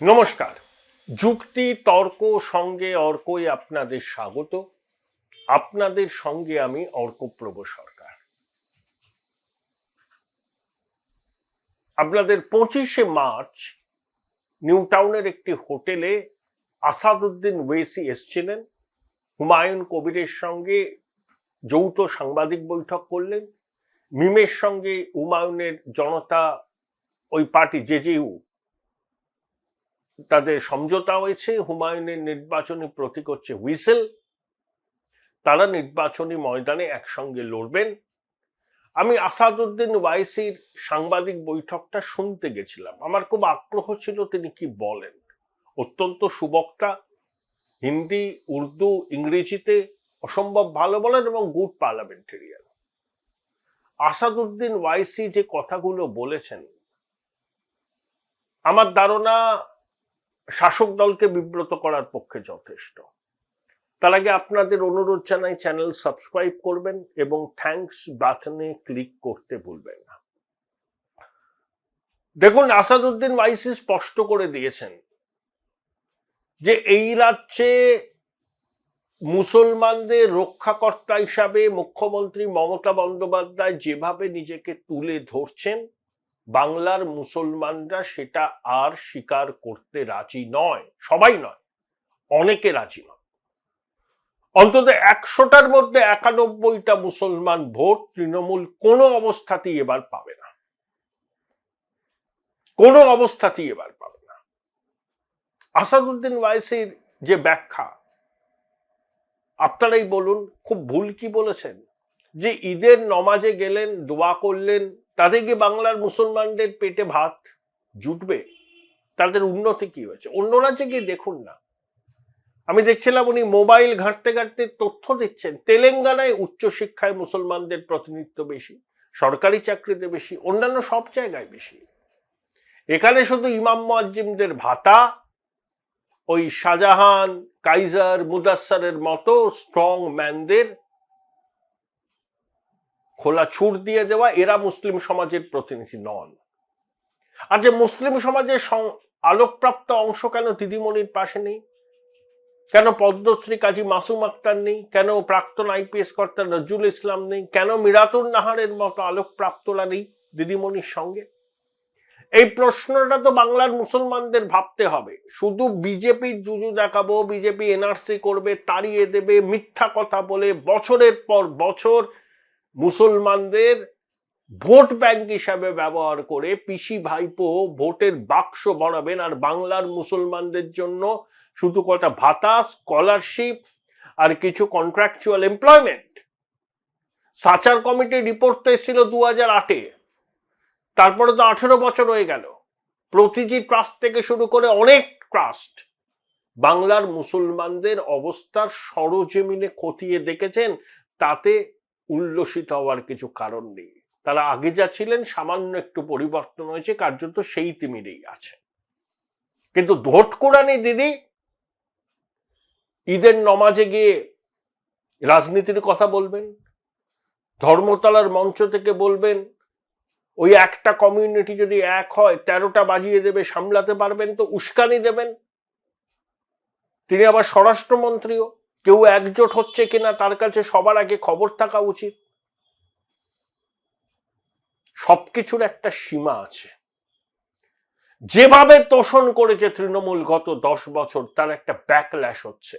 নমস্কার। যুক্তি তর্ক সঙ্গে অর্কই আপনাদের স্বাগত। আপনাদের সঙ্গে আমি অর্কপ্রভ সরকার। আপনাদের 25শে মার্চ নিউ টাউনের একটি হোটেলে আসাদুদ্দিন ওয়েসি এসেছিলেন, হুমায়ুন কবিরের সঙ্গে যৌথ সাংবাদিক বৈঠক করলেন। মিমের সঙ্গে হুমায়ুনের জনতা ওই পার্টি জেজেইউ তাদের সমঝোতা হয়েছে। হুমায়ুনের নির্বাচনী প্রতীক হচ্ছে হুইসেল। তারা নির্বাচনী ময়দানে একসঙ্গে লড়বেন। আমি আসাদুদ্দিন ওয়াইসির সাংবাদিক বৈঠকটা শুনতে গেছিলাম। আমার খুব আগ্রহ ছিল তিনি কি বলেন। অত্যন্ত সুবক্তা, হিন্দি, উর্দু, ইংরেজিতে অসম্ভব ভালো বলেন এবং গুড পার্লামেন্টেরিয়ান। আসাদুদ্দিন ওয়াইসি যে কথাগুলো বলেছেন, আমার ধারণা শাসক দলকে বিব্রত করার পক্ষে যথেষ্ট। তার আগে আপনাদের অনুরোধ জানাই, চ্যানেল সাবস্ক্রাইব করবেন এবং থ্যাঙ্কস বাটনে ক্লিক করতে ভুলবেন না। দেখুন, আসাদুদ্দিন ওয়াইসি স্পষ্ট করে দিয়েছেন যে এই রাজ্যে মুসলমানদের রক্ষাকর্তা হিসাবে মুখ্যমন্ত্রী মমতা বন্দ্যোপাধ্যায় যেভাবে নিজেকে তুলে ধরছেন, বাংলার মুসলমানরা সেটা আর স্বীকার করতে রাজি নয়। সবাই নয়, অনেকে রাজি নয়। অন্তত 100টার মধ্যে 91টা মুসলমান ভোট তৃণমূল কোনো অবস্থাতেই এবার পাবে না, কোনো অবস্থাতেই এবার পাবে না। আসাদুদ্দিন ওয়াইসির যে ব্যাখ্যা, আপনারাই বলুন, খুব ভুল কি বলেছেন? যে ঈদের নমাজে গেলেন, দোয়া করলেন, তাতে কি বাংলার মুসলমানদের পেটে ভাত জুটবে? তাদের উন্নতি কি হয়েছে? অন্য রাজ্যে গিয়ে দেখুন না। আমি দেখছিলাম উনি মোবাইল ঘাঁটতে ঘাঁটতে তথ্য দিচ্ছেন, তেলেঙ্গানায় উচ্চশিক্ষায় মুসলমানদের প্রতিনিধিত্ব বেশি, সরকারি চাকরিতে বেশি, অন্যান্য সব জায়গায় বেশি। এখানে শুধু ইমাম মুয়াজ্জিমদের ভাতা ওই শাহজাহান, কাইজার, মুদাসসারের মতো স্ট্রং ম্যানদের খোলা ছুট দিয়ে দেওয়া, এরা মুসলিম সমাজের প্রতিনিধি নন। আর যে মুসলিম সমাজের আলোকপ্রাপ্ত অংশ কেন দিদিমণির পাশে নেই? কেন পদ্মশ্রী কাজী মাসুম আক্তার নেই? কেন প্রাক্তন আইপিএস কর্তা নজরুল ইসলাম নেই? কেন মিরাতুন নাহারের মতো আলোকপ্রাপ্তরা নেই দিদিমণির সঙ্গে? এই প্রশ্নটা তো বাংলার মুসলমানদের ভাবতে হবে। শুধু বিজেপির জুজু দেখাবো, বিজেপি এনআরসি করবে, তাড়িয়ে দেবে, মিথ্যা কথা বলে বছরের পর বছর মুসলমানদের ভোট ব্যাংক হিসাবে ব্যবহার করে পিসি ভাইপো ভোটের বাক্স বাড়াবেন, আর বাংলার মুসলমানদের জন্য শুধু কটা ভাতা, স্কলারশিপ আর কিছু কন্ট্রাকচুয়াল এমপ্লয়মেন্ট। সাচার কমিটির রিপোর্ট তো এসেছিল 2008-এ, তারপরে তো 18 বছর হয়ে গেল। প্রতিটি ট্রাস্ট থেকে শুরু করে অনেক ট্রাস্ট বাংলার মুসলমানদের অবস্থার সরজমিনে খতিয়ে দেখেছেন। তাতে উল্লসিত হওয়ার কিছু কারণ নেই। তারা আগে যা ছিলেন সামান্য একটু পরিবর্তন হয়েছে, কার্যত সেই তিমিরেই আছে। কিন্তু ভোট কোরআনি দিদি ঈদের নমাজে গিয়ে রাজনীতির কথা বলবেন, ধর্মতলার মঞ্চ থেকে বলবেন ওই একটা কমিউনিটি যদি এক হয় 13টা বাজিয়ে দেবে, সামলাতে পারবেন তো, উস্কানি দেবেন। তিনি আবার স্বরাষ্ট্রমন্ত্রীও। কেউ একজোট হচ্ছে কিনা তার কাছে সবার আগে খবর থাকা উচিত। সবকিছুর একটা সীমা আছে। যেভাবে তোষণ করেছে তৃণমূল গত 10 বছর, তার একটা ব্যাকল্যাশ হচ্ছে।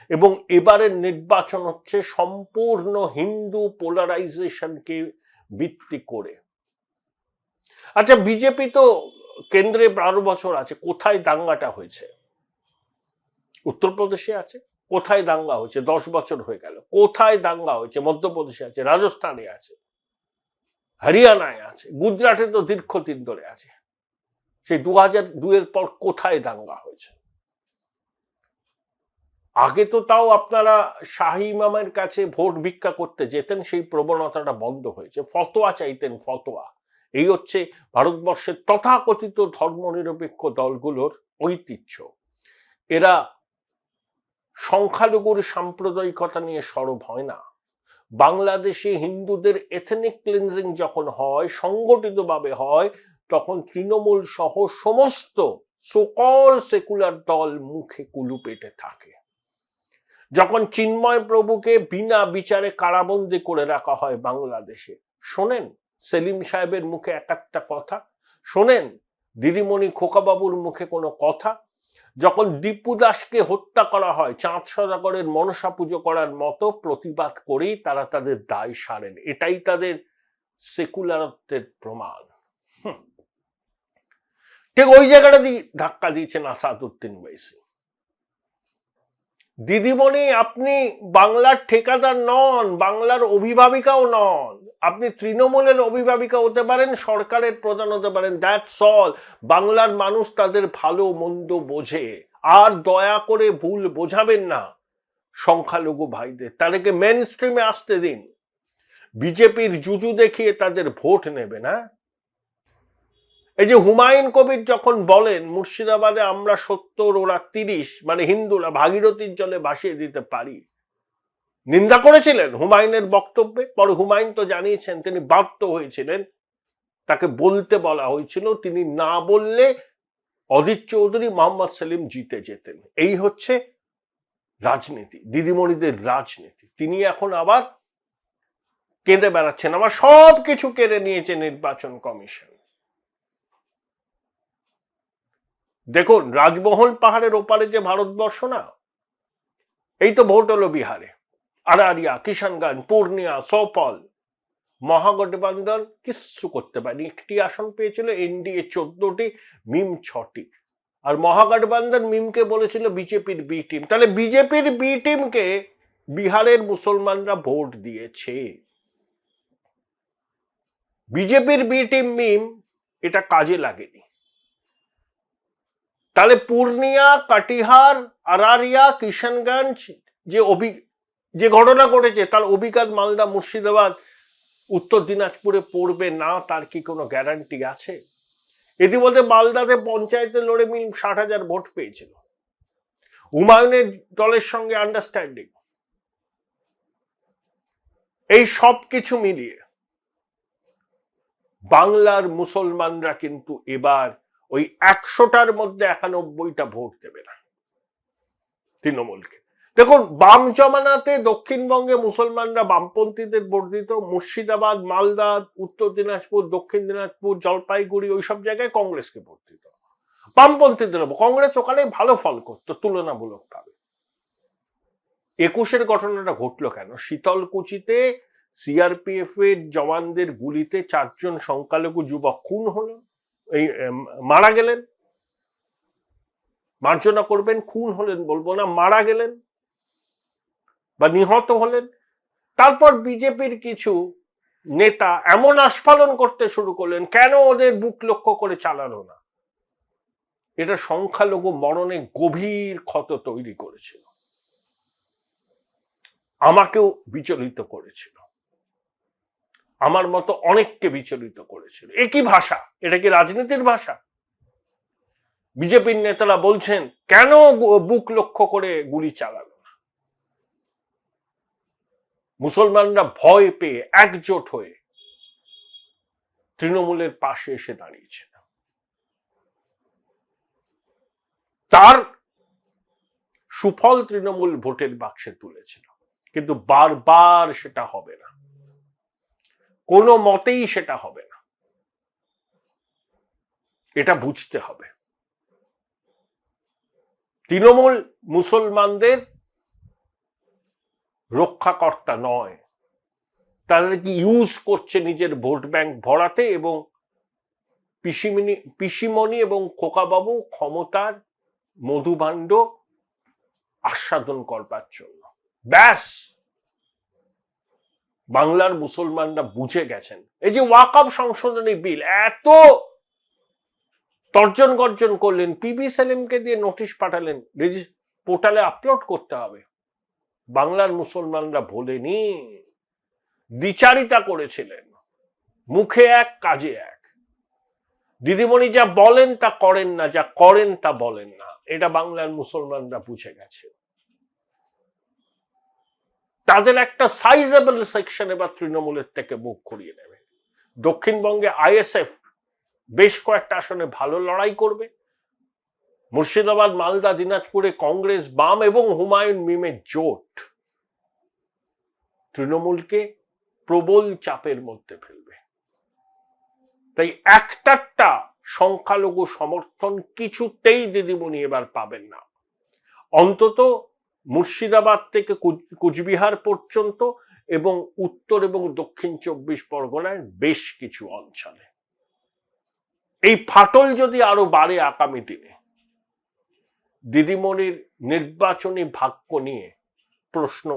এবং এবারের নির্বাচন হচ্ছে সম্পূর্ণ হিন্দু পোলারাইজেশনকে ভিত্তি করে। আচ্ছা, বিজেপি তো কেন্দ্রে 12 বছর আছে, কোথায় দাঙ্গাটা হয়েছে? উত্তরপ্রদেশে আছে। কোথায় দাঙ্গা হয়েছে? 10 বছর হয়ে গেল। কোথায় দাঙ্গা হয়েছে? মধ্যপ্রদেশে আছে, রাজস্থানে আছে, হরিয়ানায় আছে, গুজরাটে তো দীর্ঘদিন ধরে আছে। সেই 2002-এর পর কোথায় দাঙ্গা হয়েছে? আগে তো তাও আপনারা শাহী ইমামের কাছে ভোট ভিক্ষা করতে যেতেন, সেই প্রবণতাটা বন্ধ হয়েছে। ফতোয়া চাইতেন, ফতোয়া। এই হচ্ছে ভারতবর্ষের তথাকথিত ধর্মনিরপেক্ষ দলগুলোর ঐতিহ্য। এরা সংখ্যালঘুর সাম্প্রদায়িকতা নিয়ে সরব হয় না। বাংলাদেশে হিন্দুদের এথনিক ক্লিনজিং যখন হয়, সংগঠিতভাবে হয়, তখন তৃণমূল সহ সমস্ত সকল সেকুলার দল মুখে কুলু পেটে থাকে। যখন চিন্ময় প্রভুকে বিনা বিচারে কারাবন্দী করে রাখা হয় বাংলাদেশে, শোনেন সেলিম সাহেবের মুখে এক একটা কথা, শোনেন দিদিমণি খোকাবাবুর মুখে কোনো কথা। যখন দীপু দাসকে হত্যা করা হয় চাঁদ সদাগরের মনসা পুজো করার মতো, প্রতিবাদ করেই তারা তাদের দায় সারেন। এটাই তাদের সেকুলারত্বের প্রমাণ। ঠিক ওই জায়গাটা দিয়ে ধাক্কা দিয়েছেন আসাদউদ্দিন ওয়াইসি। দিদিমণি, আপনি বাংলার ঠিকাদার নন, বাংলার অভিভাবিকাও নন। আপনি তৃণমূলের অভিভাবিকা হতে পারেন, সরকারের প্রধান হতে পারেন, দ্যাটস অল। বাংলার মানুষ তাদের ভালো মন্দ বোঝে। আর দয়া করে ভুল বোঝাবেন না সংখ্যালঘু ভাইদের, তাদেরকে মেন স্ট্রিমে আসতে দিন। বিজেপির জুজু দেখিয়ে তাদের ভোট নেবে না। এই যে হুমায়ুন কবির যখন বলেন মুর্শিদাবাদে আমরা 70 ওরা 30, মানে হিন্দুরা ভাগীরথীর জলে ভাসিয়ে দিতে পারি, নিন্দা করেছিলেন হুমায়ুনের বক্তব্যে। পরে হুমায়ুন তো জানিয়েছেন তিনি বাধ্য হয়েছিলেন, তাকে বলতে বলা হয়েছিল, তিনি না বললে অজিত চৌধুরী, মোহাম্মদ সেলিম জিতে যেতেন। এই হচ্ছে রাজনীতি, দিদিমণিদের রাজনীতি। তিনি এখন আবার কেঁদে বেড়াচ্ছেন, আবার সবকিছু কেড়ে নিয়েছে নির্বাচন কমিশন। দেখুন, রাজমহল পাহাড়ের ওপারে যে ভারতবর্ষ না, এই তো ভোট হলো বিহারে, আরারিয়া, কিষানগঞ্জ, পূর্ণিয়া, সোপল। মহাগঠবন্ধন কিচ্ছু করতে পারেনি, একটি আসন পেয়েছিল, এনডিএ 14টি, মিম 6টি। আর মহাগঠবন্ধন মিমকে বলেছিল বিজেপির বি টিম। তাহলে বিজেপির বি টিমকে বিহারের মুসলমানরা ভোট দিয়েছে। বিজেপির বি টিম মিম এটা কাজে লাগেনি। তাহলে পূর্ণিয়া, কাটিহার, আরারিয়া, কিষানগঞ্জ যে ঘটনা ঘটেছে তার অভিজ্ঞতা মালদা, মুর্শিদাবাদ, উত্তর দিনাজপুরে পড়বে না, তার কি কোনো গ্যারান্টি আছে? ইতিমধ্যে মালদাতে পঞ্চায়েতে লড়ে মিল 60,000 ভোট পেয়েছিল। হুমায়ুনের দলের সঙ্গে আন্ডারস্ট্যান্ডিং, এই সব কিছু মিলিয়ে বাংলার মুসলমানরা কিন্তু এবার ওই 100টার মধ্যে 91টা ভোট দেবে না তৃণমূলকে। দেখুন, বাম জমানাতে দক্ষিণবঙ্গে মুসলমানরা বামপন্থীদের ভোট দিত। মুর্শিদাবাদ, মালদা, উত্তর দিনাজপুর, দক্ষিণ দিনাজপুর, জলপাইগুড়ি, ওইসব জায়গায় কংগ্রেসকে ভোট দিত বামপন্থীদের। কংগ্রেস ওখানে ভালো ফল করতো তুলনামূলকভাবে। 21-এর ঘটনাটা ঘটলো কেন? শীতলকুচিতে সিআরপিএফ এর জওয়ানদের গুলিতে 4 জন সংখ্যালঘু যুবক খুন হলো, এই মারা গেলেন। মার্জনা করবেন, খুন হলেন বলবো না, মারা গেলেন বা নিহত হলেন। তারপর বিজেপির কিছু নেতা এমন আস্ফালন করতে শুরু করলেন, কেন ওদের বুক লক্ষ্য করে চালানো না? এটা সংখ্যালঘু মরণে গভীর ক্ষত তৈরি করেছিল, আমাকেও বিচলিত করেছিল, আমার মতো অনেককে বিচলিত করেছিল। একই ভাষা, এটা কি রাজনীতির ভাষা? বিজেপির নেতারা বলছেন কেন বুক লক্ষ্য করে গুলি চালালো না? মুসলমানরা ভয় পেয়ে একজোট হয়ে তৃণমূলের পাশে এসে দাঁড়িয়েছে। তার সুফল তৃণমূল ভোটের বাক্সে তুলেছিল, কিন্তু বারবার সেটা হবে না, কোনো মতেই সেটা হবে না। এটা বুঝতে হবে, তৃণমূল মুসলমানদের রক্ষাকর্তা নয়, তাদেরকে ইউজ করছে নিজের ভোট ব্যাংক ভরাতে এবং পিসিমণি এবং খোকাবাবু ক্ষমতার মধুভাণ্ড আস্বাদন করবার জন্য। ব্যাস, বাংলার মুসলমানরা বুঝে গেছেন। এই যে ওয়াকফ সংশোধনী বিল এত তর্জন গর্জন করলেন, পিবি সেলিমকে দিয়ে নোটিশ পাঠালেন পোর্টালে আপলোড করতে হবে। বাংলার মুসলমানরা ভোলেনি, দ্বিচারিতা করেছিলেন, মুখে এক কাজে এক। দিদিমণি যা বলেন তা করেন না, যা করেন তা বলেন না, এটা বাংলার মুসলমানরা বুঝে গেছে। তাদের একটা সাইজেবল সেকশন এবার তৃণমূলের থেকে মুখ ঘুরিয়ে নেবে। দক্ষিণবঙ্গে আইএসএফ বেশ কয়েকটা আসনে ভালো লড়াই করবে, মুর্শিদাবাদ, মালদা, দিনাজপুরে কংগ্রেস, বাম এবং হুমায়ুন মিমের জোট তৃণমূলকে প্রবল চাপের মধ্যে ফেলবে। তাই একটা সংখ্যালঘু সমর্থন কিছুতেই দিদিমণি এবার পাবেন না, অন্তত মুর্শিদাবাদ থেকে কুচবিহার পর্যন্ত এবং উত্তর এবং দক্ষিণ 24 পরগনার বেশ কিছু অঞ্চলে। এই ফাটল যদি আরো বাড়ে আগামী দিনে, দিদিমণির নির্বাচনী ভাগ্য নিয়ে প্রশ্ন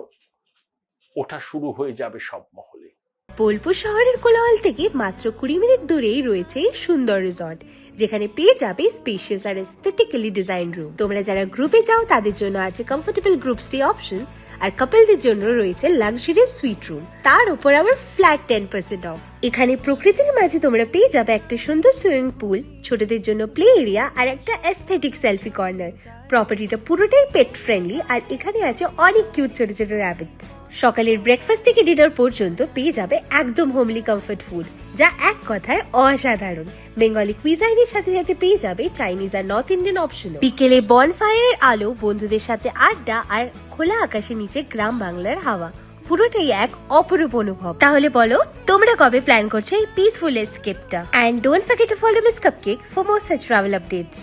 ওঠা শুরু হয়ে যাবে সব মহলে। বোলপুর শহরের কোলাহল থেকে মাত্র 20 মিনিট দূরেই রয়েছে সুন্দর রিসর্ট, যেখানে পেয়ে যাবে স্পেশিয়াস আর এস্থেটিক্যালি ডিজাইন রুম। তোমরা যারা গ্রুপে যাও তাদের জন্য আছে কমফোর্টেবল গ্রুপ স্টে অপশন, আর কাপলদের জন্য রয়েছে লাক্সারিয়াস সুইট রুম, তার উপর আবার ফ্ল্যাট 10% অফ। এখানে প্রকৃতির মাঝে তোমরা পেয়ে যাবে একটা সুন্দর সুইমিং পুল, ছোটদের জন্য প্লে এরিয়া আর একটা এস্থেটিক সেলফি কর্নার। প্রপার্টিটা পুরোটাই পেট ফ্রেন্ডলি, আর এখানে আছে অনেক কিউট ছোট ছোট র্যাবিটস। সকালের ব্রেকফাস্ট থেকে ডিনার পর্যন্ত পেয়ে যাবে একদম হোমলি কমফর্ট ফুড, যা এক কথায় অসাধারণ। বেঙ্গলি কুইজাইনের সাথে সাথে পেয়ে যাবে চাইনিজ আর নর্থ ইন্ডিয়ান অপশন। বিকেলে বনফায়ারের আলো, বন্ধুদের সাথে আড্ডা আর খোলা আকাশের নিচে গ্রাম বাংলার হাওয়া, পুরোটাই এক অপরূপ অনুভব। তাহলে বলো তোমরা কবে প্ল্যান করছো এই পিসফুল এসকেপটা? And don't forget to follow Miss Cupcake for more such travel updates.